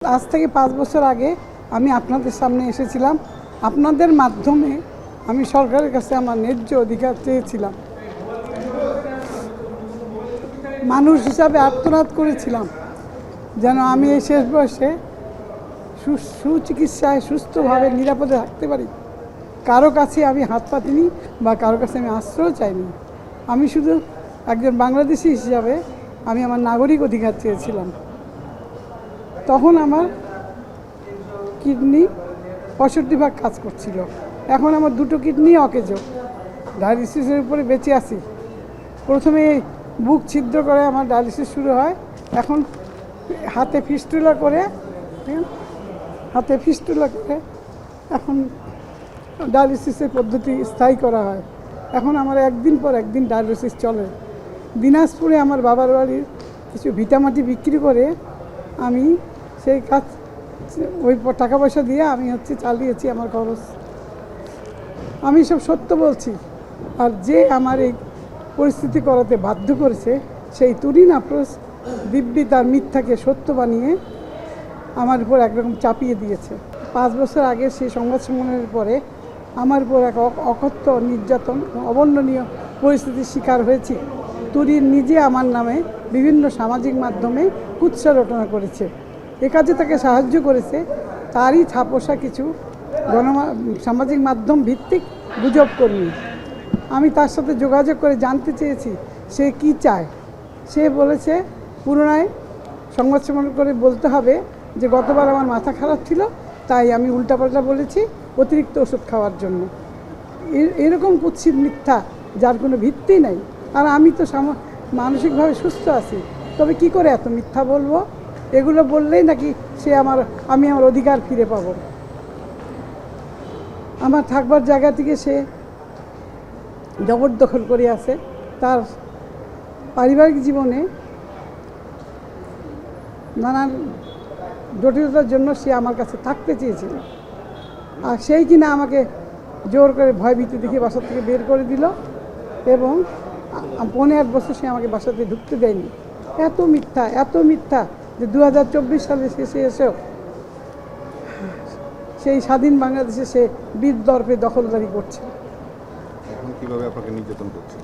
আজ থেকে 5 বছর আগে আমি আপনাদের সামনে এসেছিলাম। আপনাদের মাধ্যমে আমি সরকারের কাছে আমার ন্যায্য অধিকার চেয়েছিলাম। মানুষ হিসাবে আর্তনাদ করেছিলাম যেন আমি এই শেষ বয়সে সুচিকিৎসায় সুস্থভাবে নিরাপদে থাকতে পারি। কারো কাছে আমি হাত পাতিনি বা কারো কাছে আমি আশ্রয় চাইনি। আমি শুধু একজন বাংলাদেশি হিসাবে আমি আমার নাগরিক অধিকার চেয়েছিলাম। তখন আমার কিডনি 65% কাজ করছিল। এখন আমার 2টো কিডনি অকেজো, ডায়ালিসিসের উপরে বেঁচে আছি। প্রথমে বুক ছিদ্র করে আমার ডায়ালিসিস শুরু হয়। এখন হাতে ফিস্টুলা করে এখন ডায়ালিসিসের পদ্ধতি স্থায়ী করা হয়। এখন আমার একদিন পর একদিন ডায়ালিসিস চলে। দিনাজপুরে আমার বাবার বাড়ির কিছু ভিটামাটি বিক্রি করে আমি সেই কাজ ওই টাকা পয়সা দিয়ে আমি চালিয়েছি আমার খরচ। আমি সব সত্য বলছি। আর যে আমার এই পরিস্থিতি করাতে বাধ্য করেছে সেই তুরিন আফরোজ দিব্যি তার মিথ্যাকে সত্য বানিয়ে আমার উপর একরকম চাপিয়ে দিয়েছে। 5 বছর আগে সেই সংবাদ সম্মেলনের পরে আমার উপর এক অকথ্য নির্যাতন, অবর্ণনীয় পরিস্থিতির শিকার হয়েছি। তুরিন নিজে আমার নামে বিভিন্ন সামাজিক মাধ্যমে কুৎসা রটনা করেছে। এ কাজে তাকে সাহায্য করেছে তারই ছাপোষা কিছু সামাজিক মাধ্যম ভিত্তিক গুজব কর্মী। আমি তার সাথে যোগাযোগ করে জানতে চেয়েছি সে কি চায়। সে বলেছে পুনরায় সংবাদ সম্মেলন করে বলতে হবে যে গতবার আমার মাথা খারাপ ছিল, তাই আমি উল্টাপাল্টা বলেছি অতিরিক্ত ওষুধ খাওয়ার জন্য। এরকম কুৎসিত মিথ্যা যার কোনো ভিত্তি নেই। আর আমি তো মানসিকভাবে সুস্থ আছি, তবে কি করে এত মিথ্যা বলবো? এগুলো বললেই নাকি আমি আমার অধিকার ফিরে পাব। আমার থাকবার জায়গা থেকে সে জবরদখল করে আছে। তার পারিবারিক জীবনে নানান জটিলতার জন্য সে আমার কাছে থাকতে চেয়েছিল। আর সেই কিনা আমাকে জোর করে ভয়ভীতি দেখে বাসা থেকে বের করে দিল এবং 15 বছর সে আমাকে বাসাতে ঢুকতে দেয়নি। এত মিথ্যা যে 2024 সালে শেষে এসেও সেই স্বাধীন বাংলাদেশে সে বীরদর্পে দখলদারি করছে। এখন কিভাবে আপনাকে নির্যাতন করছে?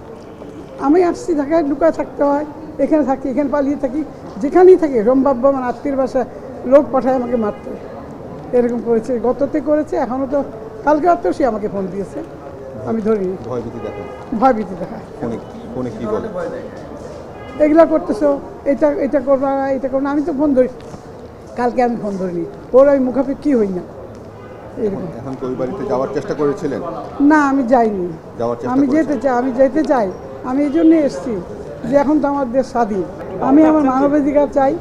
আমি আসছি ঢাকায়, লুকায় থাকতে হয়, এখানে থাকি, এখানে পালিয়ে থাকি, যেখানেই থাকি সম্ভাব্য আমার আত্মীয়ের বাসায় লোক পাঠায় আমাকে মারতে। এরকম করেছে, গততে করেছে, এখনও তো কালকে রাত্রেও সে আমাকে ফোন দিয়েছে। আমি ধরিনি। ভয়ভীতি দেখায়। ফোনে কি বলে? এগুলা করতেছো, এটা করবা না, এটা করবো না। আমি তো ফোন ধরি, কালকে আমি ফোন ধরিনি। ওর আমি মুখাপেক্ষি হই না। এরকম। এখন ওই বাড়িতে যাওয়ার চেষ্টা করেছিলেন? না, আমি যাইনি। আমি যেতে চাই। আমি এই জন্যই এসেছি যে এখন তো আমার দেশ স্বাধীন। আমি আমার মানবাধিকার চাই,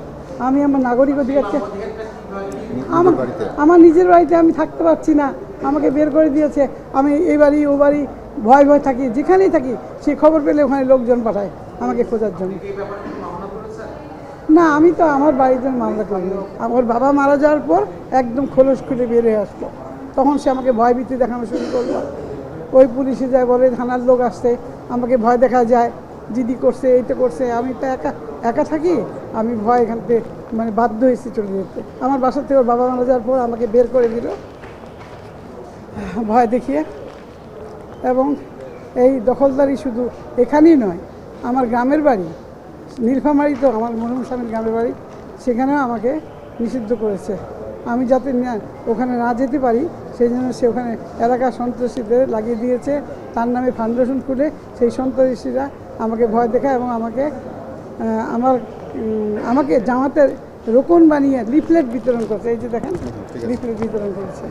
আমি আমার নাগরিক অধিকার চাই। আমার নিজের বাড়িতে আমি থাকতে পারছি না, আমাকে বের করে দিয়েছে। আমি এই বাড়ি ও বাড়ি ভয় থাকি, যেখানেই থাকি সে খবর পেলে ওখানে লোকজন পাঠায় আমাকে খোঁজার জন্য। না, আমি তো আমার বাড়িতে মামলা করিনি। আমার বাবা মারা যাওয়ার পর একদম খোলস খুলে বের হয়ে আসলো, তখন সে আমাকে ভয়ভীতি দেখানো শুরু করলো। ওই পুলিশে যায়, বলে থানার লোক আসছে, আমাকে ভয় দেখা যায়, জিডি করছে, এইটা করছে। আমি তো একা থাকি, আমি ভয় এখান থেকে বাধ্য হয়েছি চলে যেতে। আমার বাসা থেকে ওর বাবা মারা যাওয়ার পর আমাকে বের করে দিল ভয় দেখিয়ে। এবং এই দখলদারি শুধু এখানেই নয়, আমার গ্রামের বাড়ি নীলফামারী, তো আমার মরহুম স্বামীর গ্রামের বাড়ি, সেখানেও আমাকে নিষিদ্ধ করেছে। আমি যাতে ওখানে না যেতে পারি সেই জন্য সে ওখানে এলাকার সন্ত্রাসীদের লাগিয়ে দিয়েছে। তার নামে ফাউন্ডেশন খুলে সেই সন্ত্রাসীরা আমাকে ভয় দেখায় এবং আমাকে জামাতের রোকন বানিয়ে লিফলেট বিতরণ করছে। এই যে দেখেন, লিফলেট বিতরণ করেছে।